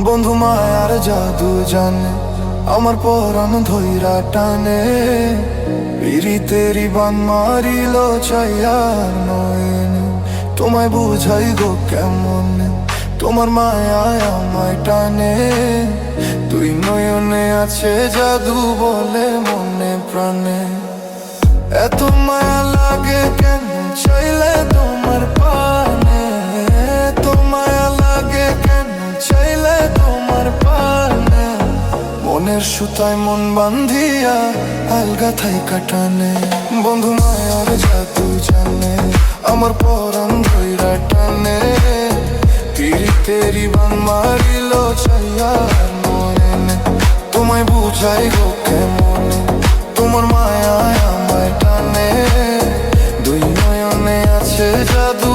বন্ধু মায়ার জাদু জানে, আমার পরাণ ধইরা টানে। পিরিতেরি বান মারিল ছায়ার নয়নে, তোমায় বুঝাই গো কেমন তোমার মায়ায় আমায় টানে। তুই নয়নে আছে জাদু বলে মনে প্রাণে। এত মায়া লাগে কেন চাইলে তোমার পানে, এত মায়া লাগে কেন চাইলে তোমার পানে। মনের সুতায় মন বান্ধিয়া আলগা থাই কাটানে। বন্ধু মায়ার জাদু জানে, আমার পরাণ ধইরা টানে। পিরিতেরি বান মারিল ছায়ার নয়নে, তোমায় বুঝাই গো কেমন তোমার মায়ায় আমায় টানে। দুই নয়নে আছে জাদু